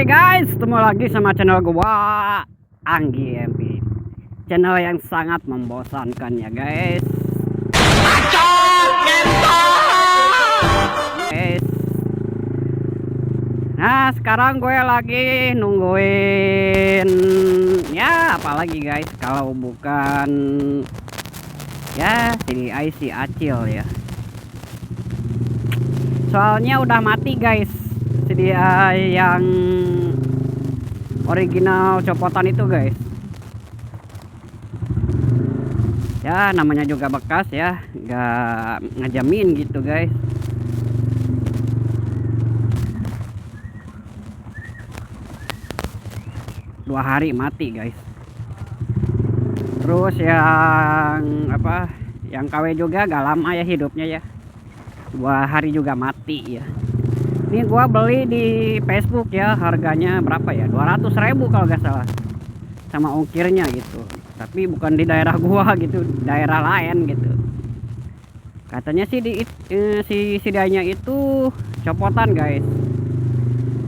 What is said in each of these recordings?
Guys, ketemu lagi sama channel gua Anggi MP. Channel yang sangat membosankan ya guys. Guys. Nah, sekarang gue lagi nungguin ya apalagi guys kalau bukan ya CDI si Acil ya. Soalnya udah mati guys. CDI yang original copotan itu guys. Ya namanya juga bekas ya, nggak ngejamin gitu guys. Dua hari mati guys. Terus yang apa, yang KW juga gak lama ya hidupnya ya, 2 hari juga mati ya. Ini gua beli di Facebook ya, harganya berapa ya, 200.000 kalau nggak salah, sama ongkirnya gitu. Tapi bukan di daerah gua gitu, daerah lain gitu. Katanya sih si sidanya itu copotan guys,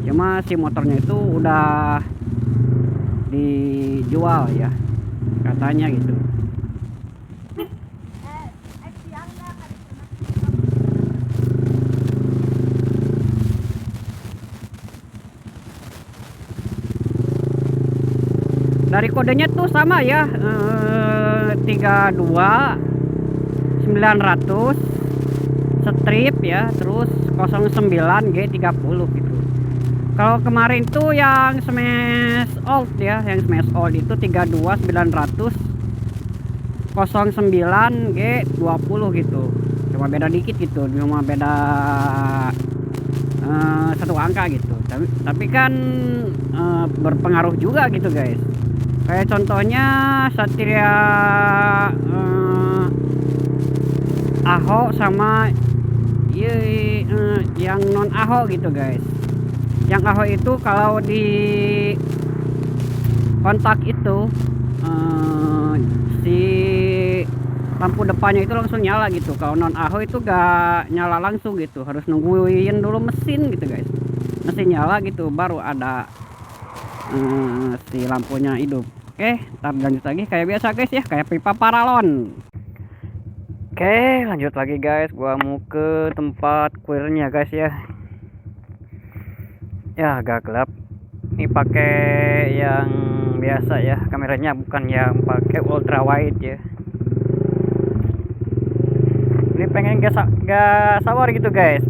cuma si motornya itu udah dijual ya katanya gitu. Dari kodenya tuh sama ya, 32900 strip ya, terus 09G30 gitu. Kalau kemarin tuh yang smash old ya, yang smash old itu 32900 09G20 gitu. Cuma beda dikit gitu, cuma beda satu angka gitu. Tapi kan berpengaruh juga gitu guys. Kayak contohnya Satria Aho sama yang non Aho gitu guys. Yang Aho itu kalau di kontak itu si lampu depannya itu langsung nyala gitu. Kalau non Aho itu gak nyala langsung gitu, harus nungguin dulu mesin gitu guys. Mesin nyala gitu baru ada si lampunya hidup. Oke, ntar lanjut lagi kayak biasa guys ya, kayak pipa paralon. Oke, lanjut lagi guys, gua mau ke tempat kuirnya guys ya. Ya agak gelap. Ini pakai yang biasa ya, kameranya bukan yang pakai ultra wide ya. Ini pengen gak sabar gitu guys,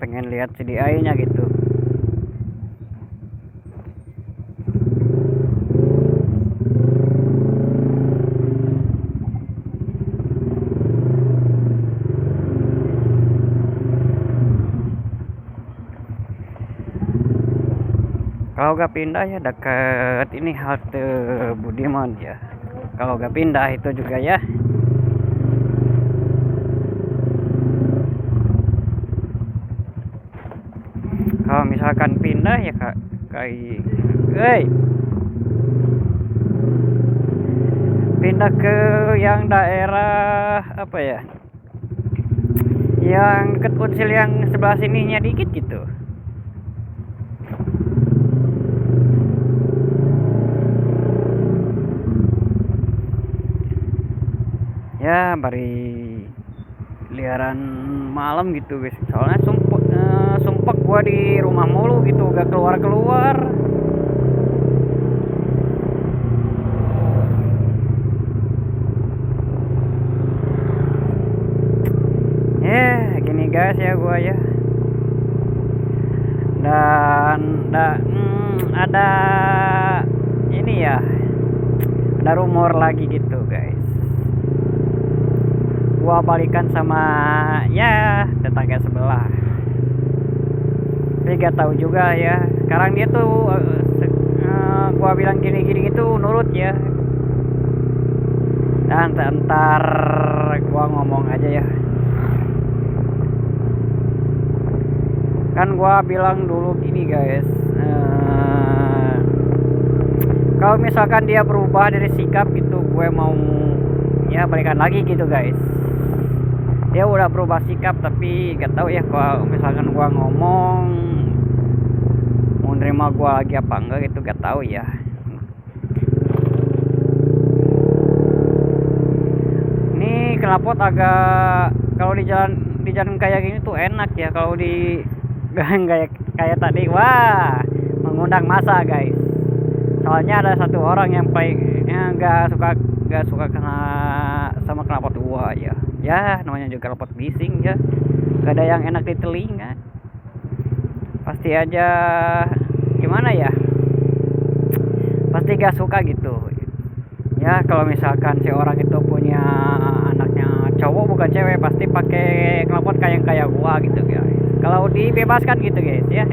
pengen lihat CDI nya gitu. Kalau gak pindah ya dekat ini halte Budiman ya. Kalau gak pindah itu juga ya. Kalau misalkan pindah ya kayak pindah ke yang daerah apa ya, yang deket Unsil yang sebelah sininya dikit gitu. Ya bari liaran malam gitu guys, soalnya sumpek gua di rumah mulu gitu, gak keluar ya gini guys ya gua ya. Dan ada ini ya, ada rumor lagi gitu guys, gua balikan sama ya tetangga sebelah. Tapi gak tahu juga ya, sekarang dia tuh gua bilang gini itu nurut ya. Dan ntar gua ngomong aja ya, kan gua bilang dulu gini guys, kalau misalkan dia berubah dari sikap gitu, gue mau ya balikan lagi gitu guys. Dia udah berubah sikap, tapi gak tahu ya kalau misalkan gua ngomong nerima gua lagi apa enggak gitu, gak tahu ya. Ini knalpot agak, kalau di jalan kayak gini tuh enak ya, kalau di kayak kayak tadi, wah, mengundang masa guys. Soalnya ada satu orang yang paling gak suka kena sama knalpot gua ya. Ya namanya juga knalpot bising ya, gak ada yang enak di telinga. Pasti aja gimana ya, pasti gak suka gitu ya. Kalau misalkan si orang itu punya anaknya cowok bukan cewek, pasti pakai knalpot kayak gua gitu guys, kalau dibebaskan gitu guys ya.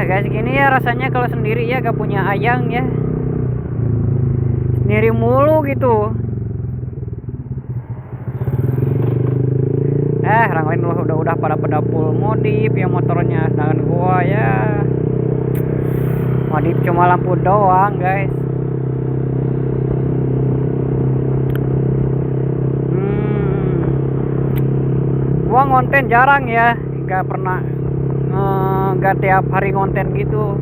Guys, gini ya rasanya kalau sendiri ya, gak punya ayang ya, sendiri mulu gitu. Orang lain udah pada full modif ya motornya, sedangkan gua ya modif cuma lampu doang guys. Gua ngonten jarang ya, gak pernah gak tiap hari ngonten gitu,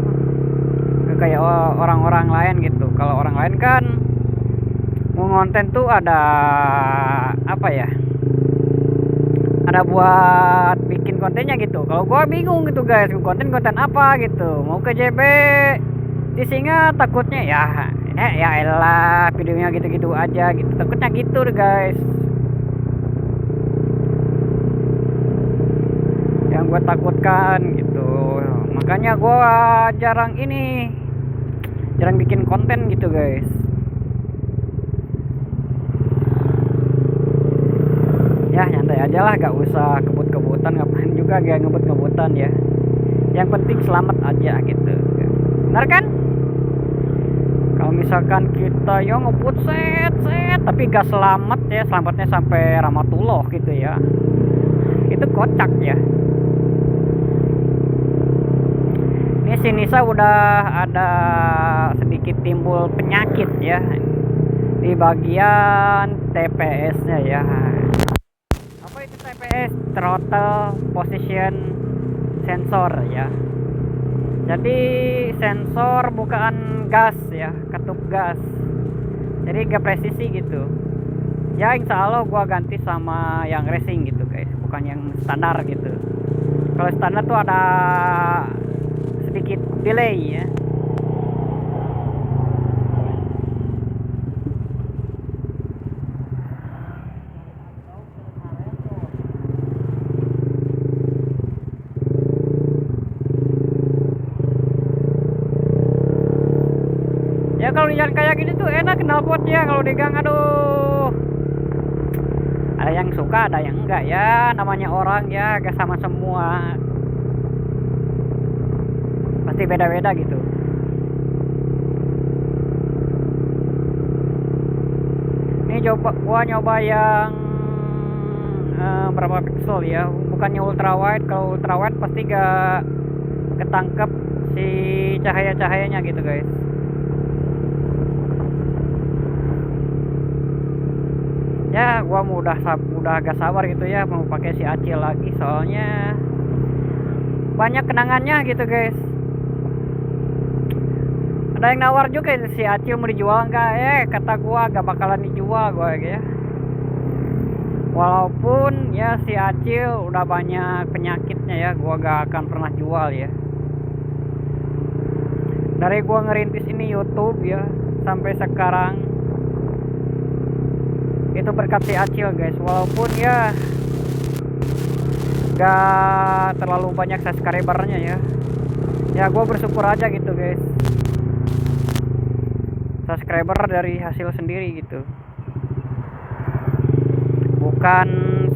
gak kayak orang-orang lain gitu. Kalau orang lain kan mau ngonten tuh ada apa ya, ada buat bikin kontennya gitu. Kalau gua bingung gitu guys, konten apa gitu. Mau ke JB di Singa takutnya ya elah videonya gitu-gitu aja gitu, takutnya gitu deh guys. Yang gue takutkan gitu, makanya gue jarang bikin konten gitu guys. Ya nyantai aja lah, gak usah kebut-kebutan, ngapain juga gak ngebut-ngebutan ya, yang penting selamat aja gitu, benar kan? Kalau misalkan kita ngebut set tapi gak selamat ya, selamatnya sampai Ramatullah gitu ya, itu kocak ya. Ini si Nisa udah ada sedikit timbul penyakit ya di bagian TPS-nya ya. Apa itu TPS? Throttle Position Sensor ya. Jadi sensor bukaan gas ya, ketup gas. Jadi gak presisi gitu. Ya insya Allah gua ganti sama yang racing gitu guys, bukan yang standar gitu. Kalau standar tuh ada sedikit delay ya. Ya kalau di jalan kayak gini tuh enak knalpotnya, kalau di gang aduh. Ada yang suka, ada yang enggak ya, namanya orang ya, gak sama semua. Pasti beda-beda gitu. Ini gua nyoba yang berapa pixel ya, bukannya ultra wide. Kalau ultra wide pasti gak ketangkep si cahaya-cahayanya gitu guys. Ya gua udah agak sabar gitu ya, mau pakai si Acil lagi, soalnya banyak kenangannya gitu guys. Ada yang nawar juga si Acil mau dijual nggak, kata gua gak bakalan dijual gua ya. Walaupun ya si Acil udah banyak penyakitnya ya, gua gak akan pernah jual ya. Dari gua ngerintis ini YouTube ya sampai sekarang itu berkat si Acil guys. Walaupun ya gak terlalu banyak subscribernya ya gue bersyukur aja gitu guys, subscriber dari hasil sendiri gitu, bukan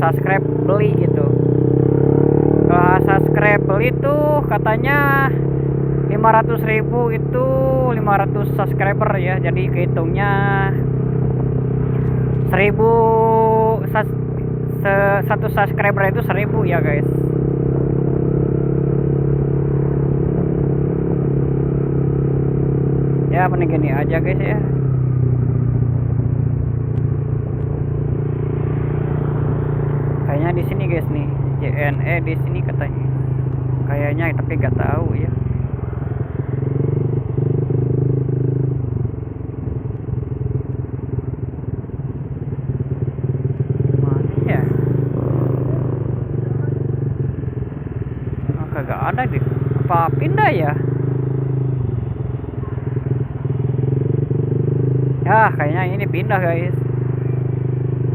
subscribe beli gitu. Kalau subscribe beli tuh katanya 500.000 itu 500 subscriber ya, jadi kehitungnya 1.000 satu subscriber itu 1.000 ya guys. Ya mending gini aja guys ya. Kayaknya di sini guys nih, JNE di sini katanya. kayaknya, tapi gak tahu ya. Mana ya? Kagak ada deh. Apa pindah ya? Ya, kayaknya ini pindah guys.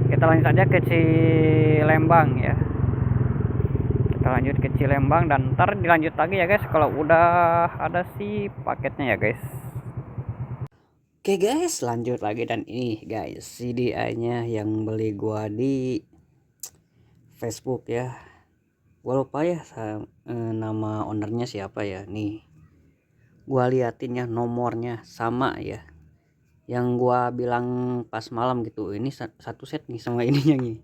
Kita lanjut aja ke Cilembang ya. Kita lanjut ke Cilembang dan ntar dilanjut lagi ya guys kalau udah ada si paketnya ya guys. Oke guys, lanjut lagi, dan ini guys CDI-nya yang beli gua di Facebook ya. Gua lupa ya nama ownernya siapa ya. Nih, gua liatin ya nomornya sama ya yang gua bilang pas malam gitu. Ini satu set nih sama ininya nih.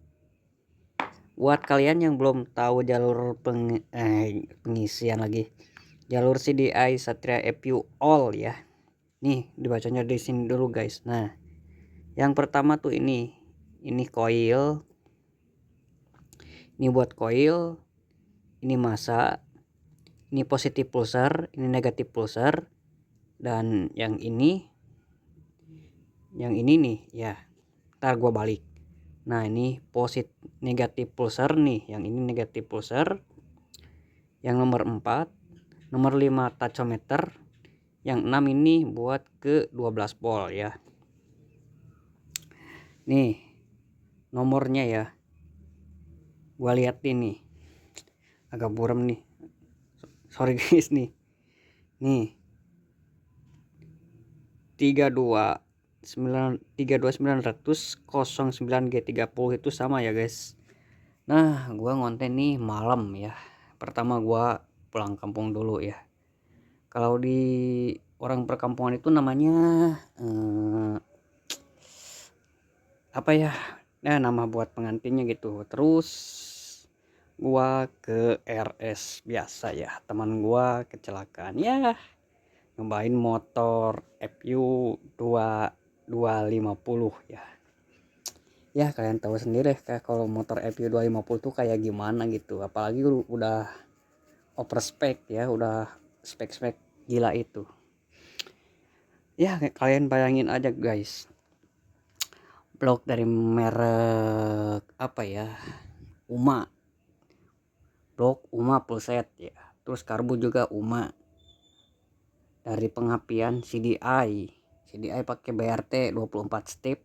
Buat kalian yang belum tahu jalur pengisian lagi, jalur CDI Satria EPU All ya. Nih dibacanya di sini dulu guys. Nah, yang pertama tuh ini coil. Ini buat coil, ini massa, ini positif pulsar, ini negatif pulsar, dan yang ini nih ya. Ntar gua balik. Nah, ini negatif pulsar nih, yang ini negatif pulsar. Yang nomor 4, nomor 5 tachometer, yang 6 ini buat ke 12 volt ya. Nih nomornya ya, gua lihat ini agak buram nih, sorry guys. Nih 32900 G30 itu sama ya guys. Nah, gua ngonten nih malam ya. Pertama gua pulang kampung dulu ya. Kalau di orang perkampungan itu namanya apa ya? Nah, nama buat pengantinnya gitu. Terus gua ke RS biasa ya. Teman gua kecelakaan ya. Nyobain motor FU 2250 ya. Ya kalian tahu sendiri kalau motor FU 250 tuh kayak gimana gitu. Apalagi udah overspec ya, udah spek-spek gila itu. Ya kalian bayangin aja guys. Blok dari merek apa ya? UMA. Blok UMA full set ya. Terus karbu juga UMA. Dari pengapian CDI pakai BRT 24 step.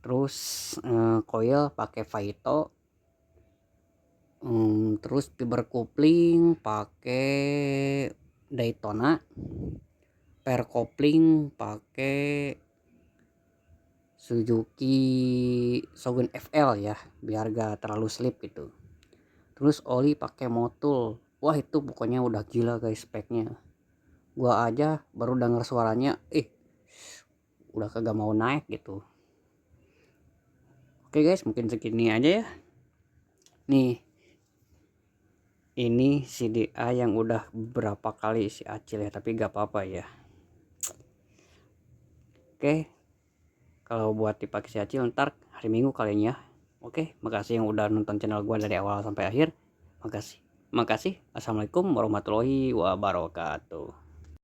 Terus coil pakai Vaito. Terus fiber coupling pakai Daytona. Per kopling pakai Suzuki Shogun FL ya, biar gak terlalu slip gitu. Terus oli pakai Motul. Wah, itu pokoknya udah gila guys speknya. Gua aja baru denger suaranya udah kagak mau naik gitu. Oke guys, mungkin segini aja ya. Nih, ini CDI yang udah berapa kali si Acil ya, tapi gak apa-apa ya. Oke, kalau buat dipakai si Acil ntar hari Minggu kalian ya. Oke, makasih yang udah nonton channel gua dari awal sampai akhir. Makasih. Assalamualaikum warahmatullahi wabarakatuh.